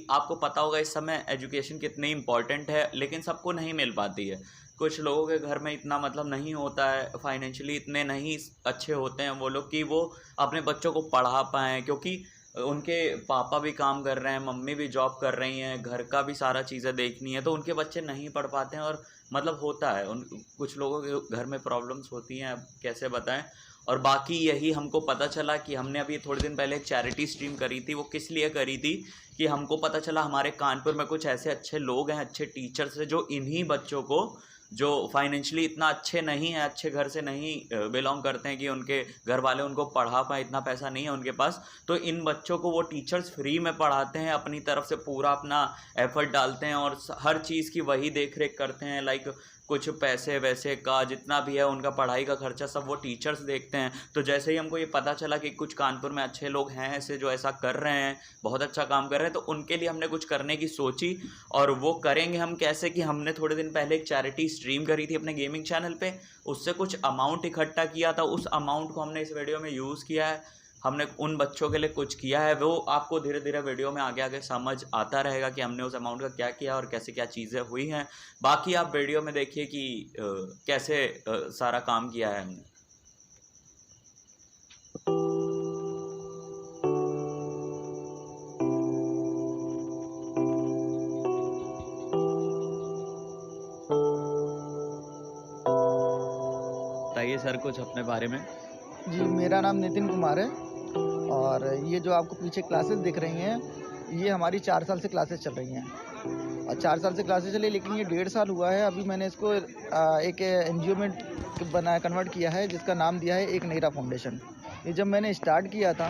आपको पता होगा इस समय एजुकेशन कितनी इम्पॉर्टेंट है, लेकिन सबको नहीं मिल पाती है। कुछ लोगों के घर में इतना मतलब नहीं होता है, फाइनेंशियली इतने नहीं अच्छे होते हैं वो लोग कि वो अपने बच्चों को पढ़ा पाएँ, क्योंकि उनके पापा भी काम कर रहे हैं, मम्मी भी जॉब कर रही हैं, घर का भी सारा चीज़ें देखनी है, तो उनके बच्चे नहीं पढ़ पाते हैं। और मतलब होता है उन कुछ लोगों के घर में प्रॉब्लम्स होती हैं, अब कैसे बताएं। और बाकी यही हमको पता चला कि हमने अभी थोड़े दिन पहले एक चैरिटी स्ट्रीम करी थी। वो किस लिए करी थी कि हमको पता चला हमारे कानपुर में कुछ ऐसे अच्छे लोग हैं, अच्छे टीचर्स हैं, जो इन्हीं बच्चों को, जो फाइनेंशियली इतना अच्छे नहीं हैं, अच्छे घर से नहीं बिलोंग करते हैं कि उनके घर वाले उनको पढ़ा पाए, इतना पैसा नहीं है उनके पास, तो इन बच्चों को वो टीचर्स फ्री में पढ़ाते हैं, अपनी तरफ से पूरा अपना एफर्ट डालते हैं और हर चीज़ की वही देख रेख करते हैं। लाइक कुछ पैसे वैसे का जितना भी है उनका पढ़ाई का खर्चा सब वो टीचर्स देखते हैं। तो जैसे ही हमको ये पता चला कि कुछ कानपुर में अच्छे लोग हैं ऐसे जो ऐसा कर रहे हैं, बहुत अच्छा काम कर रहे हैं, तो उनके लिए हमने कुछ करने की सोची। और वो करेंगे हम कैसे कि हमने थोड़े दिन पहले एक चैरिटी स्ट्रीम करी थी अपने गेमिंग चैनल पे, उससे कुछ अमाउंट इकट्ठा किया था। उस अमाउंट को हमने इस वीडियो में यूज़ किया है। हमने उन बच्चों के लिए कुछ किया है, वो आपको धीरे धीरे वीडियो में आगे आगे समझ आता रहेगा कि हमने उस अमाउंट का क्या किया और कैसे क्या चीज़ें हुई हैं। बाकी आप वीडियो में देखिए कि कैसे सारा काम किया है हमने। बताइए सर कुछ अपने बारे में। जी, मेरा नाम नितिन कुमार है और ये जो आपको पीछे क्लासेस दिख रही हैं, ये हमारी 4 साल से क्लासेस चल रही हैं और 4 साल से क्लासेस चली, लेकिन ये 1.5 साल हुआ है। अभी मैंने इसको एक एनजीओ में कन्वर्ट किया है, जिसका नाम दिया है एक नेरा फाउंडेशन। ये जब मैंने स्टार्ट किया था,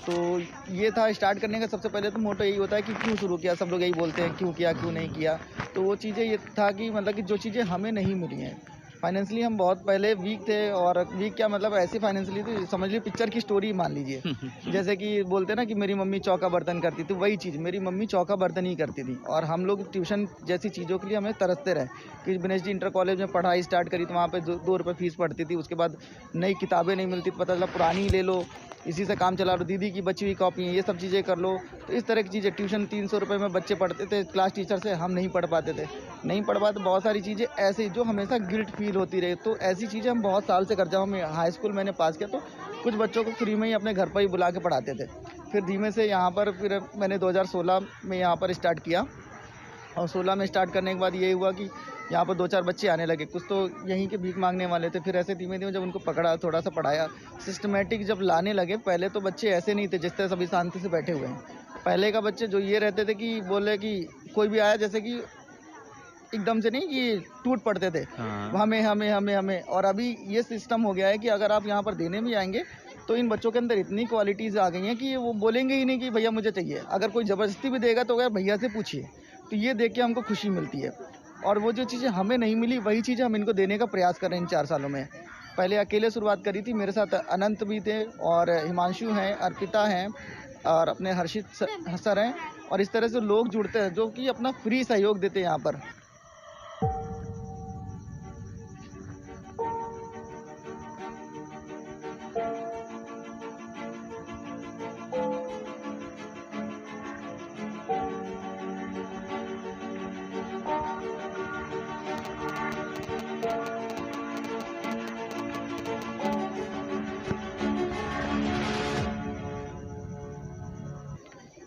तो ये था, स्टार्ट करने का सबसे पहले तो मोटो यही होता है कि क्यों शुरू किया। सब लोग यही बोलते हैं क्यों किया, क्यों नहीं किया। तो वो चीज़ें ये था कि मतलब कि जो चीज़ें हमें नहीं मिली हैं, फाइनेंशियली हम बहुत पहले वीक थे। और वीक क्या मतलब, ऐसी फाइनेंशियली थी, समझ लीजिए पिक्चर की स्टोरी मान लीजिए। जैसे कि बोलते हैं ना कि मेरी मम्मी चौका बर्तन करती थी, वही चीज़ मेरी मम्मी चौका बर्तन ही करती थी। और हम लोग ट्यूशन जैसी चीज़ों के लिए हमें तरसते रहे कि गणेश जी इंटर कॉलेज में पढ़ाई स्टार्ट करी, तो वहाँ पे 2 रुपये फीस पड़ती थी। उसके बाद नई किताबें नहीं मिलती, पता चला पुरानी ले लो, इसी से काम चला लो, दीदी की बची हुई कॉपी है, ये सब चीज़ें कर लो। तो इस तरह की चीज़ें, ट्यूशन 300 रुपये में बच्चे पढ़ते थे, क्लास टीचर से हम नहीं पढ़ पाते थे, नहीं पढ़ पाते। बहुत सारी चीज़ें ऐसी जो हमेशा गिल्ट फील होती रही, तो ऐसी चीज़ें हम बहुत साल से कर जाओ। मैं हाई स्कूल मैंने पास किया, तो कुछ बच्चों को फ्री में ही अपने घर पर ही बुला के पढ़ाते थे। फिर धीमे से यहाँ पर, फिर मैंने 2016 में यहाँ पर स्टार्ट किया और 16 में स्टार्ट करने के बाद ये हुआ कि यहाँ पर 2-4 बच्चे आने लगे। कुछ तो यहीं के भीख मांगने वाले थे, फिर ऐसे धीमे धीमे जब उनको पकड़ा, थोड़ा सा पढ़ाया, सिस्टमेटिक जब लाने लगे। पहले तो बच्चे ऐसे नहीं थे जिस तरह सभी शांति से बैठे हुए हैं। पहले का बच्चे जो ये रहते थे कि बोले कि कोई भी आया, जैसे कि एकदम से नहीं कि टूट पड़ते थे, हमें हमें हमें हमें। और अभी ये सिस्टम हो गया है कि अगर आप यहाँ पर देने भी आएंगे, तो इन बच्चों के अंदर इतनी क्वालिटीज़ आ गई हैं कि वो बोलेंगे ही नहीं कि भैया मुझे चाहिए। अगर कोई ज़बरदस्ती भी देगा तो अगर भैया से पूछिए, तो ये देख के हमको खुशी मिलती है। और वो जो चीज़ें हमें नहीं मिली, वही चीज़ें हम इनको देने का प्रयास कर रहे हैं इन 4 सालों में। पहले अकेले शुरुआत करी थी, मेरे साथ अनंत भी थे और हिमांशु हैं, अर्पिता हैं और अपने हर्षित सर हैं। और इस तरह से लोग जुड़ते हैं जो कि अपना फ्री सहयोग देते हैं यहाँ पर।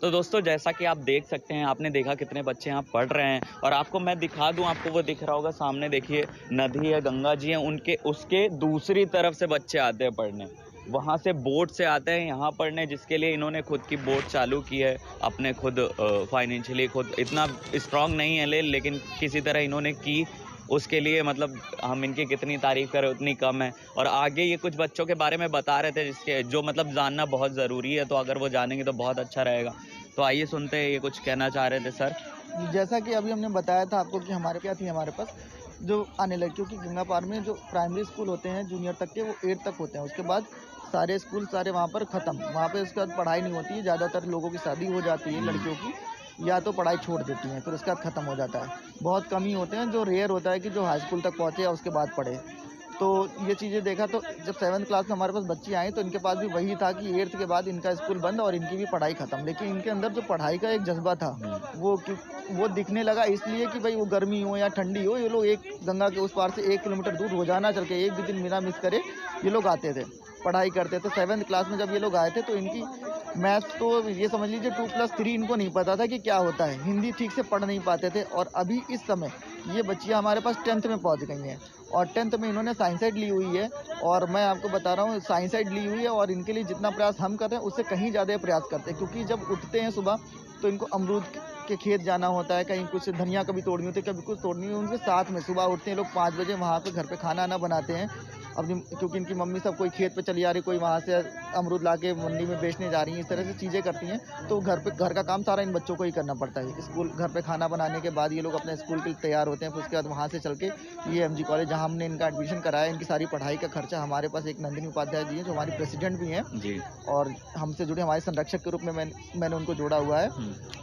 तो दोस्तों जैसा कि आप देख सकते हैं, आपने देखा कितने बच्चे यहाँ पढ़ रहे हैं। और आपको मैं दिखा दूँ, आपको वो दिख रहा होगा सामने, देखिए नदी है, गंगा जी हैं, उनके उसके दूसरी तरफ से बच्चे आते हैं पढ़ने। वहाँ से बोट से आते हैं यहाँ पढ़ने, जिसके लिए इन्होंने खुद की बोट चालू की है। अपने खुद फाइनेंशियली खुद इतना स्ट्रांग नहीं है लेकिन किसी तरह इन्होंने की। उसके लिए मतलब हम इनकी कितनी तारीफ़ करें उतनी कम है। और आगे ये कुछ बच्चों के बारे में बता रहे थे जिसके जो मतलब जानना बहुत ज़रूरी है, तो अगर वो जानेंगे तो बहुत अच्छा रहेगा। तो आइए सुनते हैं ये कुछ कहना चाह रहे थे सर। जैसा कि अभी हमने बताया था आपको कि हमारे क्या थी हमारे पास जो आने लगे, क्योंकि गंगा पार में जो प्राइमरी स्कूल होते हैं जूनियर तक के, वो 8 तक होते हैं। उसके बाद सारे स्कूल सारे वहाँ पर ख़त्म, वहाँ पे उसके बाद पढ़ाई नहीं होती है। ज़्यादातर लोगों की शादी हो जाती है, लड़कियों की, या तो पढ़ाई छोड़ देती हैं, फिर उसके बाद ख़त्म हो जाता है। बहुत कम ही होते हैं, जो रेयर होता है कि जो हाई स्कूल तक पहुँचे या उसके बाद पढ़े। तो ये चीज़ें देखा तो जब 7th क्लास में हमारे पास बच्ची आई तो इनके पास भी वही था कि 8th के बाद इनका स्कूल बंद और इनकी भी पढ़ाई ख़त्म। लेकिन इनके अंदर जो पढ़ाई का एक जज़्बा था वो दिखने लगा इसलिए कि भाई वो गर्मी हो या ठंडी हो, ये लोग एक गंगा के उस पार से 1 किलोमीटर दूर रोज़ाना चल के एक भी दिन बिना मिस करे ये लोग आते थे, पढ़ाई करते थे। 7th क्लास में जब ये लोग आए थे तो इनकी मैथ्स तो ये समझ लीजिए 2+3 इनको नहीं पता था कि क्या होता है। हिंदी ठीक से पढ़ नहीं पाते थे और अभी इस समय ये बच्चियाँ हमारे पास 10th में पहुँच गई हैं और 10th में इन्होंने साइंस साइड ली हुई है और मैं आपको बता रहा हूँ साइंस साइड ली हुई है और इनके लिए जितना प्रयास हम कर रहे हैं उससे कहीं ज़्यादा प्रयास करते हैं, क्योंकि जब उठते हैं सुबह तो इनको अमरूद के खेत जाना होता है, कहीं कुछ धनिया कभी तोड़नी होती है, कभी कुछ तोड़नी है। उनके साथ में सुबह उठते हैं लोग 5 बजे, वहाँ पे घर पे खाना ना बनाते हैं अपनी, क्योंकि इनकी मम्मी सब कोई खेत पे चली आ रही, कोई वहाँ से अमरूद ला के मंडी में बेचने जा रही है, इस तरह से चीज़ें करती हैं। तो घर का काम सारा इन बच्चों को ही करना पड़ता है। स्कूल घर पे खाना बनाने के बाद ये लोग अपने स्कूल के लिए तैयार होते हैं, फिर उसके बाद वहाँ से चल के ये MG कॉलेज जहाँ हमने इनका एडमिशन कराया, इनकी सारी पढ़ाई का खर्चा हमारे पास एक नंदिनी उपाध्याय जी हैं जो हमारी प्रेसिडेंट भी हैं जी। और हमसे जुड़े हमारे संरक्षक के रूप में मैंने उनको जोड़ा हुआ है।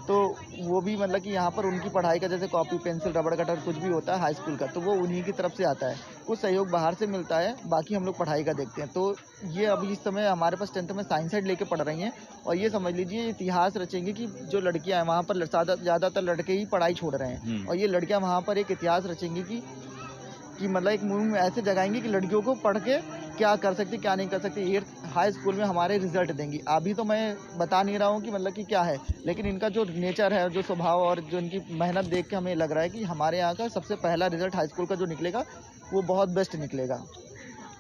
तो वो भी मतलब कि यहाँ पर उनकी पढ़ाई का जैसे कॉपी पेंसिल रबड़ कटर कुछ भी होता है हाई स्कूल का, तो वो उन्हीं की तरफ से आता है। कुछ सहयोग बाहर से मिलता है, बाकी हम लोग पढ़ाई का देखते हैं। तो ये अभी इस समय हमारे पास 10th में साइंस साइड लेके पढ़ रही हैं और ये समझ लीजिए इतिहास रचेंगे कि जो लड़कियां हैं वहाँ पर ज़्यादातर लड़के ही पढ़ाई छोड़ रहे हैं और ये लड़कियां वहाँ पर एक इतिहास रचेंगी कि मतलब एक मुहिम ऐसे जगाएंगी कि लड़कियों को पढ़ के क्या कर सकती क्या नहीं कर सकती। 8th हाई स्कूल में हमारे रिजल्ट देंगी। अभी तो मैं बता नहीं रहा हूँ कि मतलब कि क्या है, लेकिन इनका जो नेचर है, जो स्वभाव और जो इनकी मेहनत देख के हमें लग रहा है कि हमारे यहाँ का सबसे पहला रिजल्ट हाई स्कूल का जो निकलेगा वो बहुत बेस्ट निकलेगा।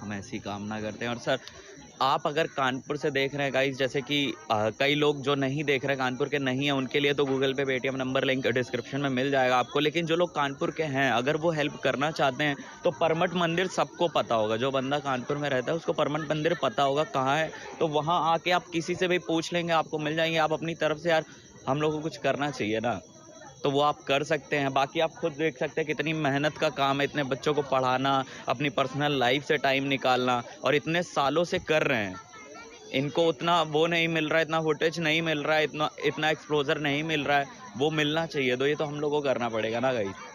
हम ऐसी कामना करते हैं। और सर आप अगर कानपुर से देख रहे हैं गाइस, जैसे कि कई लोग जो नहीं देख रहे कानपुर के नहीं है, उनके लिए तो गूगल पे पेटीएम नंबर लिंक डिस्क्रिप्शन में मिल जाएगा आपको। लेकिन जो लोग कानपुर के हैं अगर वो हेल्प करना चाहते हैं तो परमट मंदिर सबको पता होगा, जो बंदा कानपुर में रहता है उसको परमट मंदिर पता होगा कहाँ है। तो वहाँ आके आप किसी से भी पूछ लेंगे, आपको मिल जाएंगे। आप अपनी तरफ से यार हम लोग को कुछ करना चाहिए ना, तो वो आप कर सकते हैं। बाकी आप खुद देख सकते हैं कितनी मेहनत का काम है, इतने बच्चों को पढ़ाना, अपनी पर्सनल लाइफ से टाइम निकालना, और इतने सालों से कर रहे हैं। इनको उतना वो नहीं मिल रहा है, इतना फुटेज नहीं मिल रहा है, इतना एक्सपोजर नहीं मिल रहा है, वो मिलना चाहिए। तो ये तो हम लोग को करना पड़ेगा ना गाइस।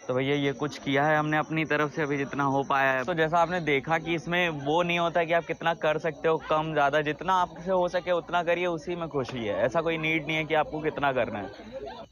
तो भैया ये कुछ किया है हमने अपनी तरफ से, अभी जितना हो पाया है। तो जैसा आपने देखा कि इसमें वो नहीं होता कि आप कितना कर सकते हो, कम ज़्यादा, जितना आपसे हो सके उतना करिए, उसी में खुशी है। ऐसा कोई नीड नहीं है कि आपको कितना करना है।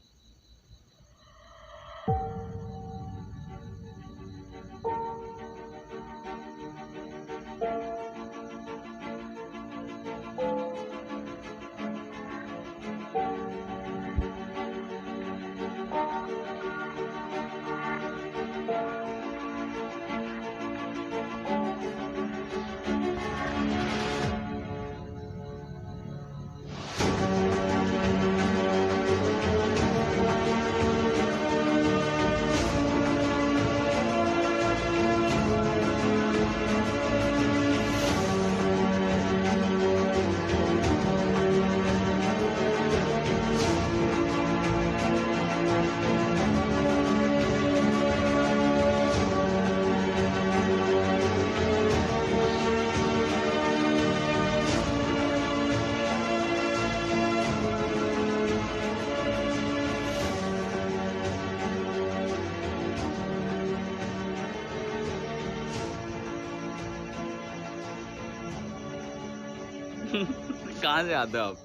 कहाँ से आते हो आप?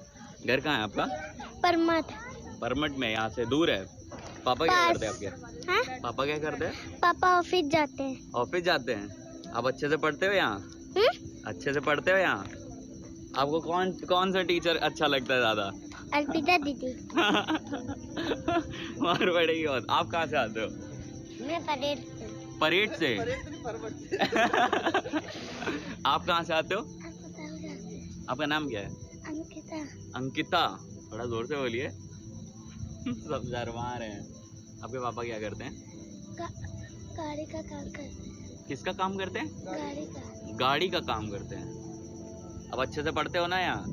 घर कहाँ है आपका? परमठ। परमठ में, यहाँ से दूर है। पापा क्या करते हैं आपके? हाँ? पापा क्या करते हैं? पापा ऑफिस जाते हैं। ऑफिस जाते हैं। आप अच्छे से पढ़ते हो यहाँ? अच्छे से पढ़ते हो यहाँ? आपको कौन सा टीचर अच्छा लगता है ज्यादा? अर्पिता दीदी। मार पड़ेगी बहुत। आप कहाँ से आते हो? मैं परेड से। आप कहाँ से आते हो? आपका नाम क्या है? अंकिता। अंकिता। थोड़ा जोर से बोलिए। सब शर्मा रहे हैं। आपके पापा क्या करते हैं? गाड़ी का काम करते हैं। किसका काम करते हैं? गाड़ी का। गाड़ी का काम करते हैं। अब अच्छे से पढ़ते हो ना यहाँ?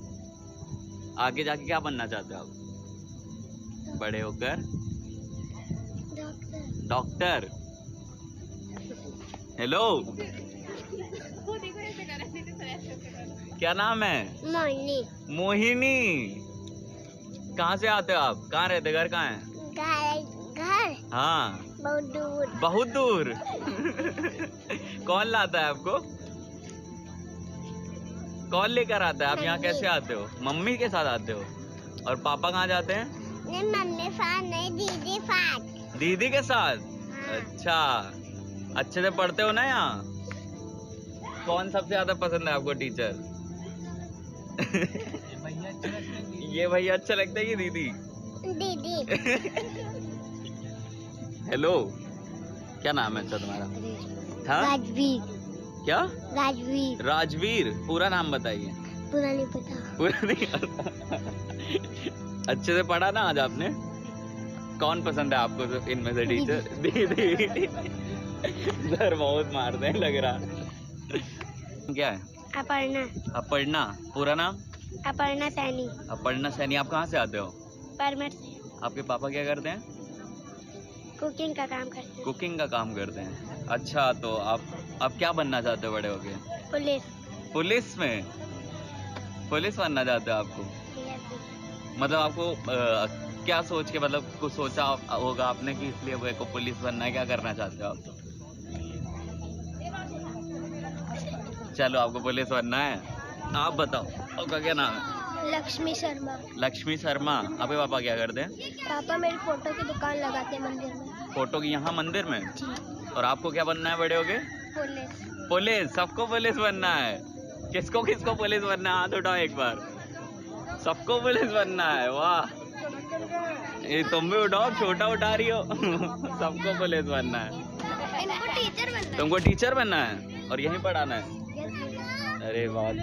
आगे जाके क्या बनना चाहते हो आप बड़े होकर? डॉक्टर। हेलो, क्या नाम है? मोहिनी। मोहिनी। कहाँ से आते हो आप? कहाँ रहते? घर कहाँ है? घर हाँ, बहुत दूर। बहुत दूर। कौन लाता है आपको? कौन लेकर आता है? आप यहाँ कैसे आते हो? मम्मी के साथ आते हो? और पापा कहाँ जाते हैं? नहीं, मम्मी साथ नहीं, दीदी साथ। दीदी के साथ? हाँ। अच्छा, अच्छे से पढ़ते हो ना यहाँ? कौन सबसे ज्यादा पसंद है आपको टीचर? ये भैया अच्छा लगता है कि दीदी? दीदी। हेलो, क्या नाम है अच्छा तुम्हारा? हाँ? राजवीर। क्या? राजवीर। राजवीर। पूरा नाम बताइए। पूरा नहीं पता। पूरा नहीं पता। अच्छे से पढ़ा ना आज आपने? कौन पसंद है आपको इनमें से टीचर? दीदी। सर बहुत मारते हैं लग रहा। क्या है? अपर्णा। अपर्णा। पूरा नाम? अपर्णा सैनी। अपर्णा सैनी। आप कहाँ से आते हो? परमठ से। आपके पापा क्या करते हैं? कुकिंग का काम करते हैं। कुकिंग का काम करते हैं। अच्छा, तो आप क्या बनना चाहते हो बड़े होके? पुलिस। पुलिस में? पुलिस बनना चाहते हो आपको? मतलब आपको क्या सोच के, मतलब कुछ सोचा होगा आपने कि इसलिए मेरे को पुलिस बनना है? क्या करना चाहते हो आप? चलो, आपको पुलिस बनना है। आप बताओ, आपका क्या नाम है? लक्ष्मी शर्मा। लक्ष्मी शर्मा। आपके पापा क्या करते हैं? पापा मेरी फोटो की दुकान लगाते हैं मंदिर में। फोटो की यहाँ मंदिर में? और आपको क्या बनना है बड़े होके? पुलिस। पुलिस। सबको पुलिस बनना है? किसको किसको पुलिस बनना है? हाथ उठाओ एक बार। सबको पुलिस बनना है? वाह, ये तुम भी उठाओ, छोटा उठा रही हो। सबको पुलिस बनना है। इनको टीचर बनना है। तुमको टीचर बनना है और यहीं पढ़ाना है? अरे बात